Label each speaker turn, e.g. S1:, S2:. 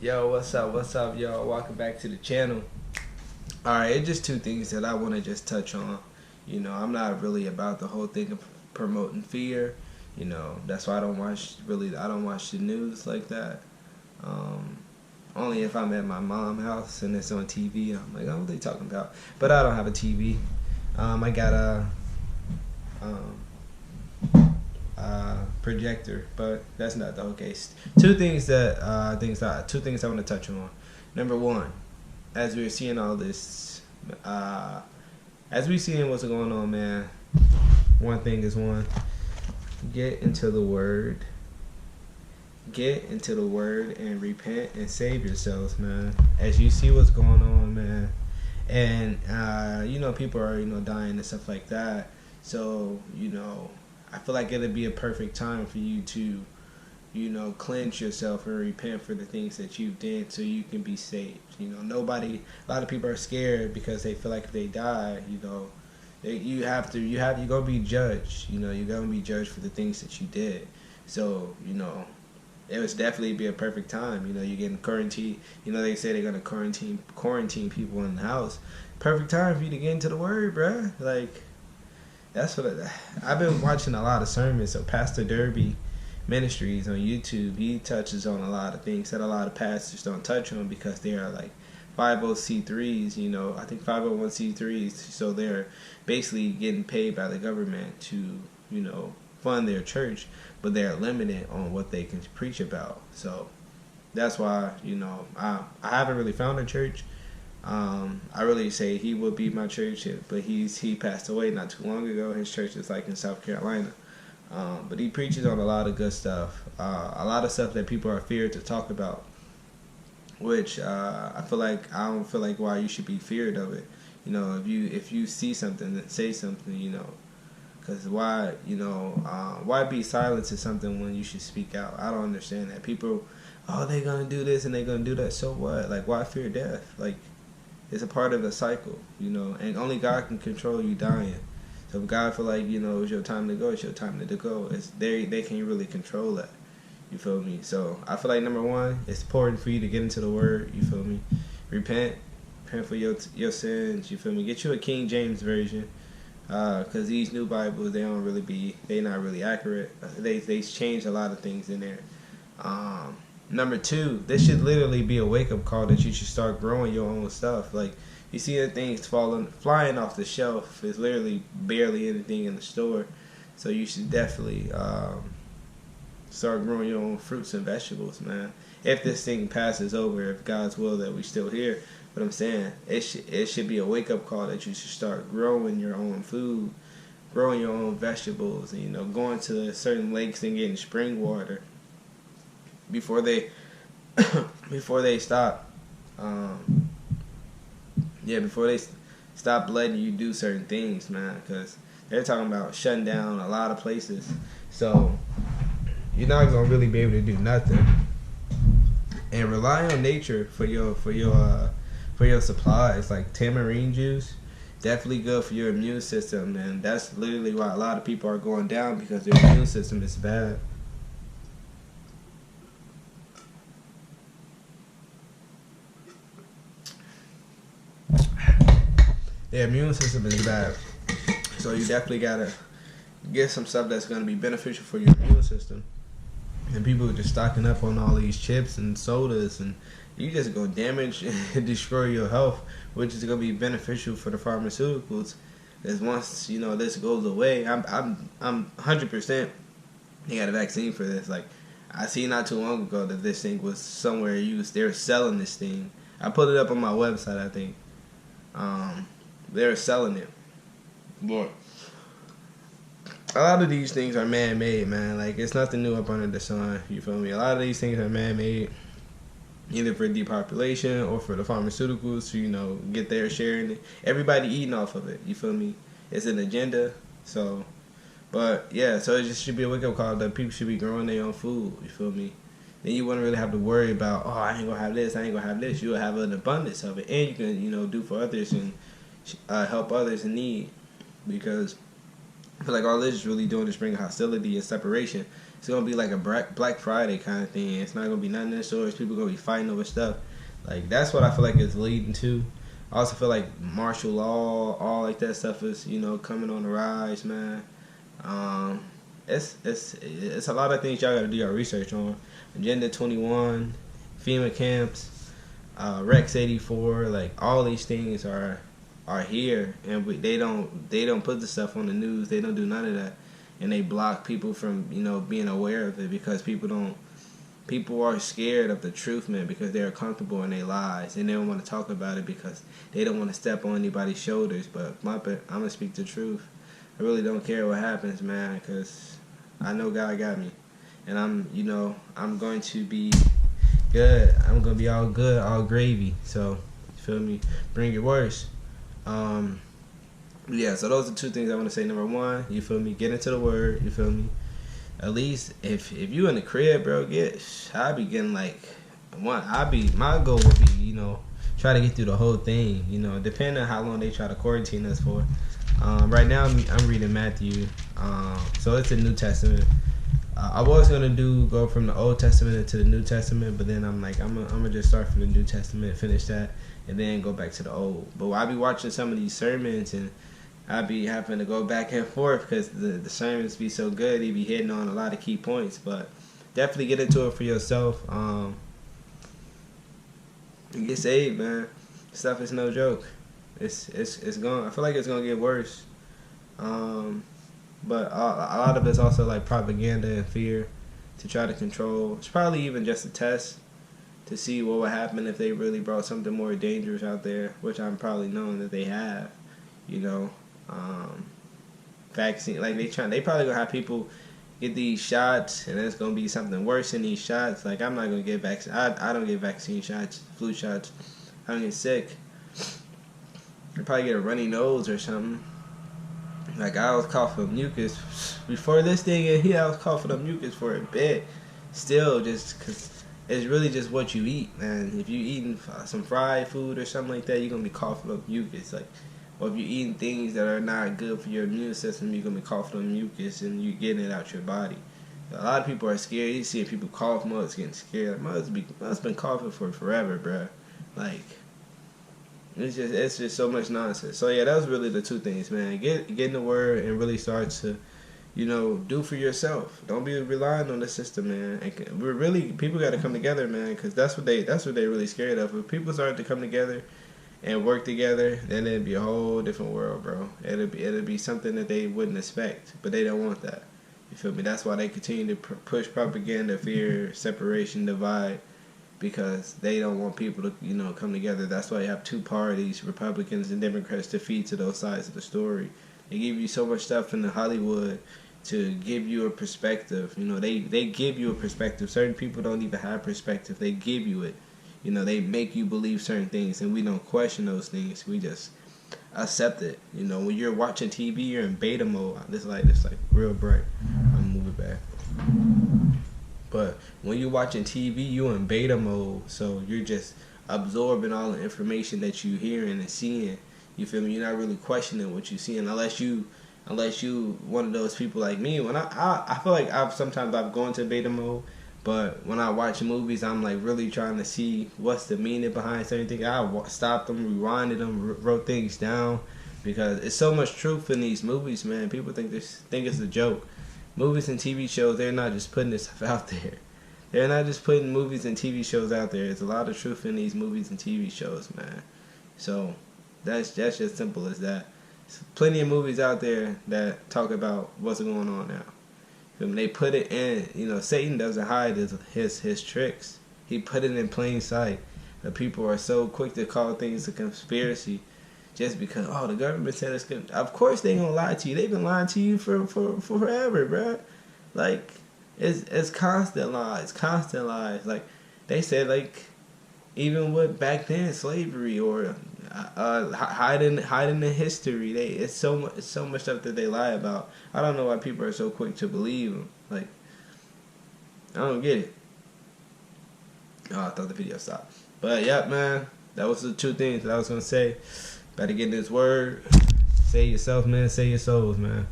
S1: Yo, what's up, y'all? Welcome back to the channel. Alright, it's just two things that I want to just touch on. I'm not really about the whole thing of promoting fear. That's why I don't watch the news like that. Um, Only if I'm at my mom's house and it's on TV, I'm like, oh, what they talking about? But I don't have a TV. I got um, projector, but that's not the whole case. Two things I want to touch on. Number one, as we're seeing all this, as we're seeing what's going on, man. One thing is one: get into the word, and repent and save yourselves, man. As you see what's going on, man, and people are dying and stuff like that. So I feel like it'd be a perfect time for you to cleanse yourself and repent for the things that you did so you can be saved. A lot of people are scared because they feel like if they die, you're gonna be judged. You're gonna be judged for the things that you did. So, it would definitely be a perfect time. You're getting quarantined. They say they're gonna quarantine people in the house. Perfect time for you to get into the word, bruh. Like, that's what I've been watching a lot of sermons. So Pastor Derby Ministries on YouTube, he touches on a lot of things that a lot of pastors don't touch on because they are like 50c3s, I think 501c3s, so they're basically getting paid by the government to, fund their church, but they're limited on what they can preach about. So that's why, I haven't really found a church. I really say he would be my church, but he passed away not too long ago. His church is like in South Carolina. But he preaches on a lot of good stuff, a lot of stuff that people are feared to talk about, which I don't feel like why you should be feared of it. If you see something, then say something. Because why be silent to something when you should speak out? I don't understand that. People, oh, they're gonna do this and they're gonna do that. So what? Like, why fear death? Like, it's a part of the cycle, and only God can control you dying. So if God feel like, it's your time to go, it's your time to go. They can't really control that. You feel me? So I feel like number one, it's important for you to get into the word. You feel me? Repent for your sins. You feel me? Get you a King James version, because these new Bibles they're not really accurate. They changed a lot of things in there. Number two, this should literally be a wake up call that you should start growing your own stuff. Like, you see the things flying off the shelf. There's literally barely anything in the store. So you should definitely start growing your own fruits and vegetables, man. If this thing passes over, if God's will that we still here. But I'm saying, it should be a wake up call that you should start growing your own food, growing your own vegetables, and going to certain lakes and getting spring water before they before they stop. Before they stop letting you do certain things, man, because they're talking about shutting down a lot of places. So you're not gonna really be able to do nothing, and rely on nature for your supplies. Like tamarind juice, definitely good for your immune system, and that's literally why a lot of people are going down because their immune system is bad. Their immune system is bad. So you definitely gotta get some stuff that's gonna be beneficial for your immune system. And people are just stocking up on all these chips and sodas, and you just gonna damage and destroy your health, which is gonna be beneficial for the pharmaceuticals. Because once this goes away, I'm 100%. They got a vaccine for this. Like, I seen not too long ago that this thing was somewhere used. They were selling this thing. I put it up on my website, I think. They're selling it. Boy, a lot of these things are man-made, man. Like, it's nothing new up under the sun. You feel me? A lot of these things are man-made, either for depopulation or for the pharmaceuticals to, get their share in it. Everybody eating off of it. You feel me? It's an agenda. So, but yeah, so it just should be a wake-up call that people should be growing their own food. You feel me? Then you wouldn't really have to worry about, oh, I ain't gonna have this, I ain't gonna have this. You'll have an abundance of it, and you can, do for others and help others in need. Because I feel like all this is really doing is bringing hostility and separation. it's gonna be like a Black Friday kind of thing. It's not gonna be nothing in the stores. People gonna be fighting over stuff. Like that's what I feel like it's leading to. I also feel like martial law, all like that stuff is coming on the rise, man. It's a lot of things y'all gotta do your research on. Agenda 21, FEMA camps, Rex 84, like all these things are here, and they don't put the stuff on the news. They don't do none of that, and they block people from being aware of it because people are scared of the truth, man, because they're comfortable in their lies and they don't want to talk about it because they don't want to step on anybody's shoulders. But I'm gonna speak the truth. I really don't care what happens, man, because I know God got me, and I'm going to be good. I'm gonna be all good, all gravy. So you feel me? Bring your worst. Yeah. So those are two things I want to say. Number one, you feel me? Get into the word. You feel me? At least if you in the crib, bro, I be getting like my goal would be try to get through the whole thing. Depending on how long they try to quarantine us for. Right now I'm reading Matthew, so it's the New Testament. I was gonna go from the Old Testament to the New Testament, but then I'm like I'm gonna just start from the New Testament, finish that, and then go back to the Old. But I be watching some of these sermons and I be having to go back and forth because the sermons be so good. He be hitting on a lot of key points, but definitely get into it for yourself. And get saved, man. Stuff is no joke. It's going. I feel like it's gonna get worse. But a lot of it's also like propaganda and fear to try to control. It's probably even just a test to see what would happen if they really brought something more dangerous out there, which I'm probably knowing that they have. Vaccine, like they probably gonna have people get these shots and it's gonna be something worse than these shots. Like I'm not gonna get vaccine. I don't get vaccine shots, flu shots. I don't get sick. I probably get a runny nose or something. Like I was coughing mucus before this thing in here. I was coughing up mucus for a bit. Still, just because it's really just what you eat, man. If you eating some fried food or something like that, you're gonna be coughing up mucus. Like, or if you're eating things that are not good for your immune system, you're gonna be coughing up mucus and you're getting it out your body. A lot of people are scared. You see people cough, mother's getting scared. Mother's been coughing for forever, bruh. Like. It's just so much nonsense. So yeah, that was really the two things, man. Get in the word and really start to, do for yourself. Don't be relying on the system, man. And people got to come together, man, because that's what they really scared of. If people start to come together and work together, then it'd be a whole different world, bro. It'd be something that they wouldn't expect, but they don't want that. You feel me? That's why they continue to push propaganda, fear, separation, divide. Because they don't want people to, come together. That's why you have two parties, Republicans and Democrats, to feed to those sides of the story. They give you so much stuff in the Hollywood to give you a perspective. They give you a perspective. Certain people don't even have perspective. They give you it. They make you believe certain things, and we don't question those things. We just accept it. When you're watching TV, you're in beta mode. This light is like real bright. I'm gonna move it back. But when you're watching TV, you're in beta mode, so you're just absorbing all the information that you're hearing and seeing. You feel me? You're not really questioning what you're seeing, unless you one of those people like me. When I feel like I've gone to beta mode, but when I watch movies, I'm like really trying to see what's the meaning behind certain things. I stopped them, rewinded them, wrote things down, because it's so much truth in these movies, man. People think it's a joke. Movies and TV shows, they're not just putting this stuff out there. They're not just putting movies and TV shows out there. There's a lot of truth in these movies and TV shows, man. So that's just simple as that. There's plenty of movies out there that talk about what's going on now. When they put it in, Satan doesn't hide his tricks. He put it in plain sight. The people are so quick to call things a conspiracy. Just because, the government said it's good. Of course they gonna lie to you. They've been lying to you for forever, bruh. Like, it's constant lies. Like, they said, like, even with back then, slavery or hiding the history. It's so much stuff that they lie about. I don't know why people are so quick to believe them. Like, I don't get it. Oh, I thought the video stopped. But, yeah, man. That was the two things that I was gonna say. Better get this word. Save yourself, man. Save your souls, man.